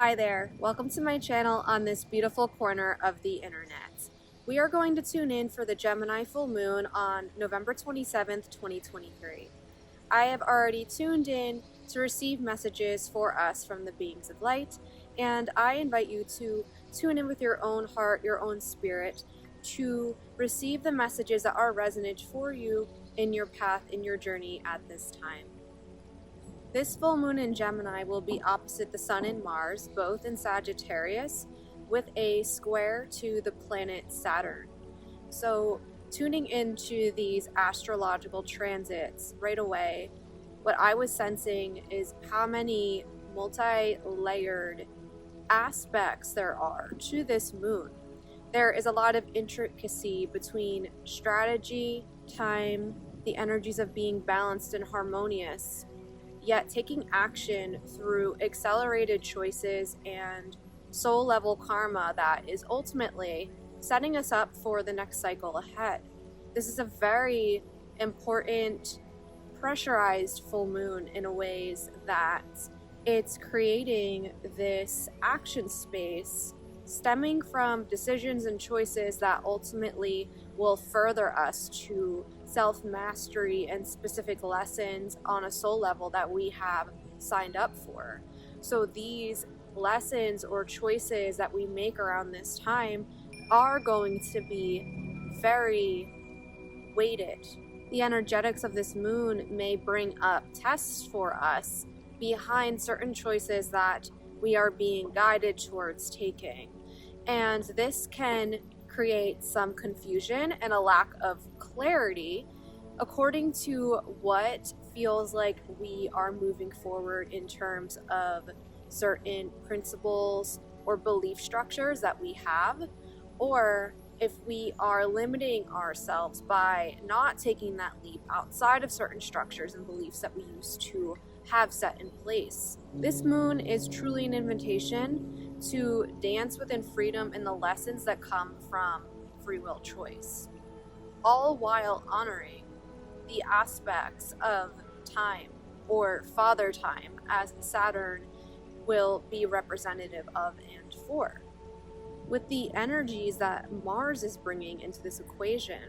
Hi there, welcome to my channel on this beautiful corner of the internet. We are going to tune in for the Gemini Full Moon on November 27th, 2023. I have already tuned in to receive messages for us from the beings of light, and I invite you to tune in with your own heart, your own spirit, to receive the messages that are resonant for you in your path, in your journey at this time. This full moon in Gemini will be opposite the Sun and Mars, both in Sagittarius, with a square to the planet Saturn. So tuning into these astrological transits right away, what I was sensing is how many multi-layered aspects there are to this moon. There is a lot of intricacy between strategy, time, the energies of being balanced and harmonious, yet taking action through accelerated choices and soul level karma that is ultimately setting us up for the next cycle ahead. This is a very important pressurized full moon in a ways that it's creating this action space stemming from decisions and choices that ultimately will further us to self-mastery and specific lessons on a soul level that we have signed up for. So these lessons or choices that we make around this time are going to be very weighted. The energetics of this moon may bring up tests for us behind certain choices that we are being guided towards taking. And this can create some confusion and a lack of clarity according to what feels like we are moving forward in terms of certain principles or belief structures that we have, or if we are limiting ourselves by not taking that leap outside of certain structures and beliefs that we used to have set in place. This moon is truly an invitation to dance within freedom and the lessons that come from free will choice, all while honoring the aspects of time or father time as Saturn will be representative of and for. With the energies that Mars is bringing into this equation,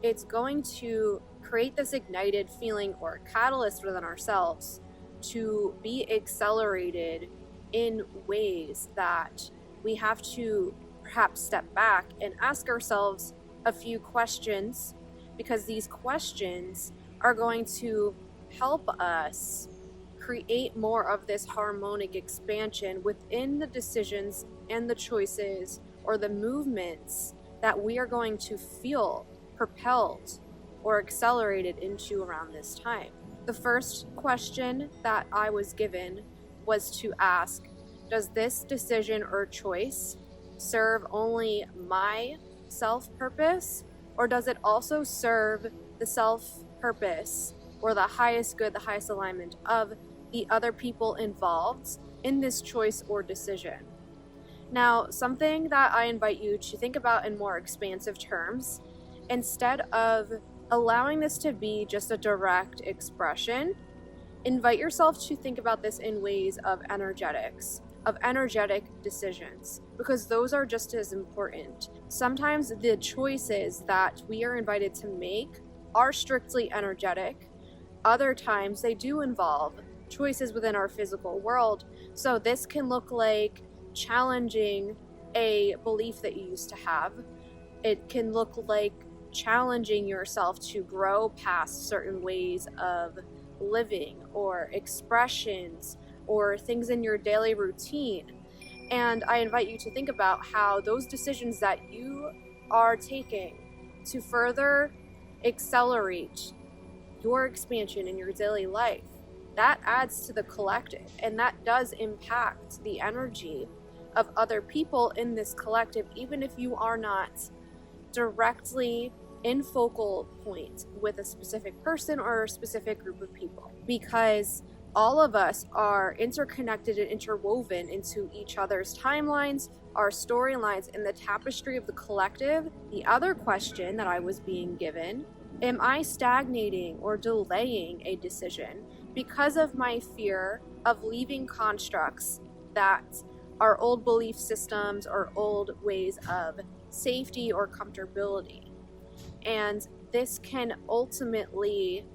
it's going to create this ignited feeling or catalyst within ourselves to be accelerated in ways that we have to perhaps step back and ask ourselves a few questions, because these questions are going to help us create more of this harmonic expansion within the decisions and the choices or the movements that we are going to feel propelled or accelerated into around this time. The first question that I was given was to ask, does this decision or choice serve only my self-purpose, or does it also serve the self-purpose or the highest good, the highest alignment of the other people involved in this choice or decision? Now, something that I invite you to think about in more expansive terms, instead of allowing this to be just a direct expression, invite yourself to think about this in ways of energetics, of energetic decisions, because those are just as important. Sometimes the choices that we are invited to make are strictly energetic. Other times they do involve choices within our physical world. So this can look like challenging a belief that you used to have. It can look like challenging yourself to grow past certain ways of living or expressions or things in your daily routine. And I invite you to think about how those decisions that you are taking to further accelerate your expansion in your daily life, that adds to the collective, and that does impact the energy of other people in this collective, even if you are not directly in focal point with a specific person or a specific group of people, because all of us are interconnected and interwoven into each other's timelines, our storylines, and the tapestry of the collective. The other question that I was being given, am I stagnating or delaying a decision because of my fear of leaving constructs that our old belief systems or old ways of safety or comfortability. And this can ultimately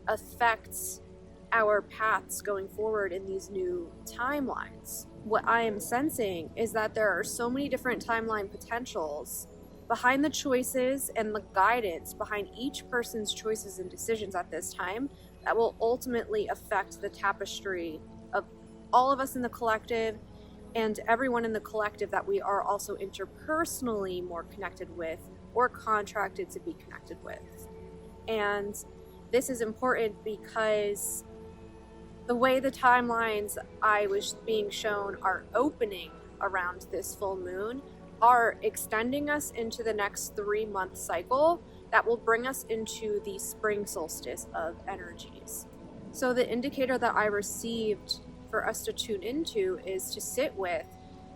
affect our paths going forward in these new timelines. What I am sensing is that there are so many different timeline potentials behind the choices and the guidance behind each person's choices and decisions at this time that will ultimately affect the tapestry of all of us in the collective and everyone in the collective that we are also interpersonally more connected with or contracted to be connected with. And this is important because the way the timelines I was being shown are opening around this full moon are extending us into the next 3-month cycle that will bring us into the spring solstice of energies. So the indicator that I received for us to tune into is to sit with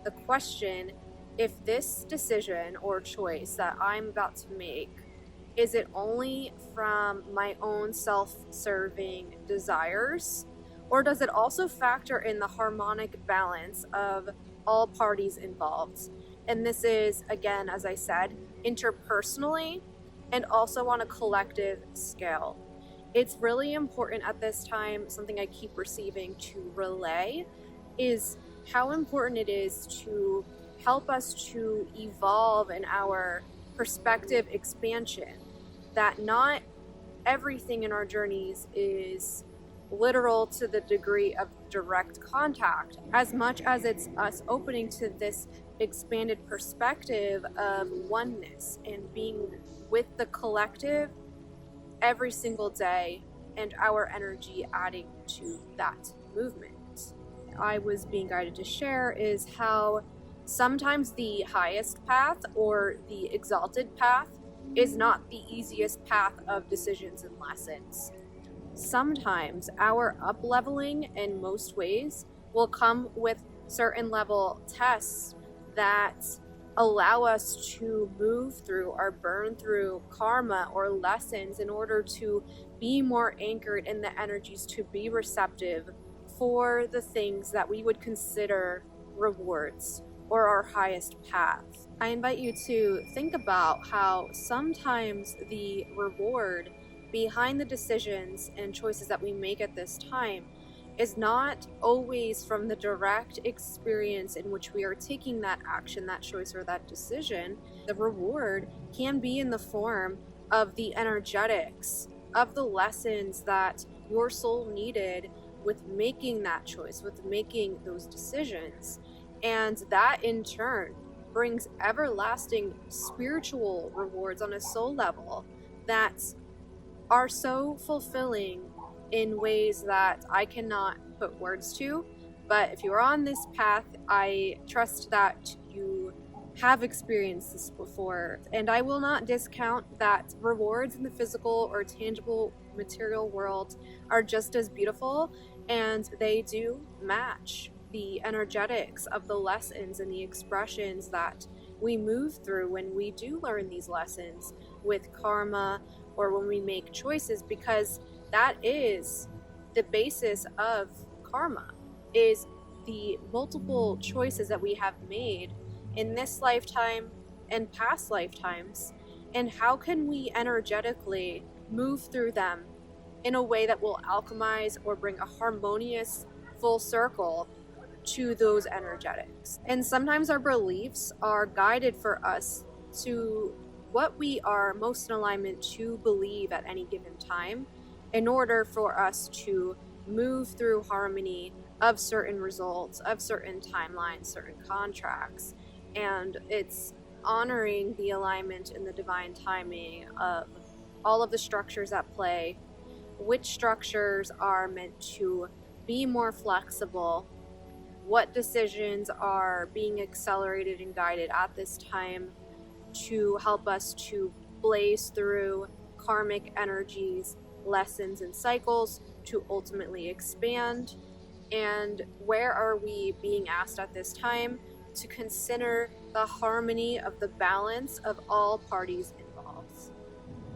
the question, if this decision or choice that I'm about to make, is it only from my own self-serving desires, or does it also factor in the harmonic balance of all parties involved? And this is, again, as I said, interpersonally and also on a collective scale. It's really important at this time, something I keep receiving to relay, is how important it is to help us to evolve in our perspective expansion, that not everything in our journeys is literal to the degree of direct contact, as much as it's us opening to this expanded perspective of oneness and being with the collective every single day and our energy adding to that movement. I was being guided to share is how sometimes the highest path or the exalted path is not the easiest path of decisions and lessons. Sometimes our up-leveling in most ways will come with certain level tests that allow us to move through or burn through karma or lessons in order to be more anchored in the energies, to be receptive for the things that we would consider rewards or our highest path. I invite you to think about how sometimes the reward behind the decisions and choices that we make at this time is not always from the direct experience in which we are taking that action, that choice, or that decision. The reward can be in the form of the energetics, of the lessons that your soul needed with making that choice, with making those decisions. And that in turn brings everlasting spiritual rewards on a soul level that are so fulfilling in ways that I cannot put words to. But if you're on this path, I trust that you have experienced this before. And I will not discount that rewards in the physical or tangible material world are just as beautiful, and they do match the energetics of the lessons and the expressions that we move through when we do learn these lessons with karma or when we make choices, because that is the basis of karma, is the multiple choices that we have made in this lifetime and past lifetimes, and how can we energetically move through them in a way that will alchemize or bring a harmonious full circle to those energetics. And sometimes our beliefs are guided for us to what we are most in alignment to believe at any given time in order for us to move through harmony of certain results, of certain timelines, certain contracts. And it's honoring the alignment and the divine timing of all of the structures at play, which structures are meant to be more flexible, what decisions are being accelerated and guided at this time to help us to blaze through karmic energies, lessons, and cycles to ultimately expand. And where are we being asked at this time to consider the harmony of the balance of all parties involved.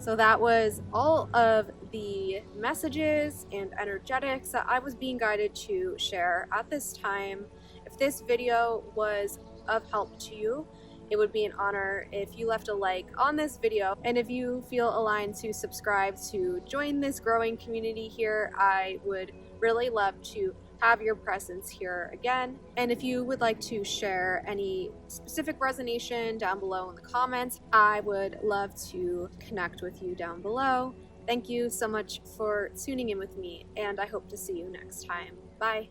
So that was all of the messages and energetics that I was being guided to share at this time. If If this video was of help to you, it would be an honor if you left a like on this video, and if you feel aligned to subscribe to join this growing community here, I would really love to have your presence here again. And if you would like to share any specific resonation down below in the comments, I would love to connect with you down below. Thank you so much for tuning in with me, and I hope to see you next time. Bye.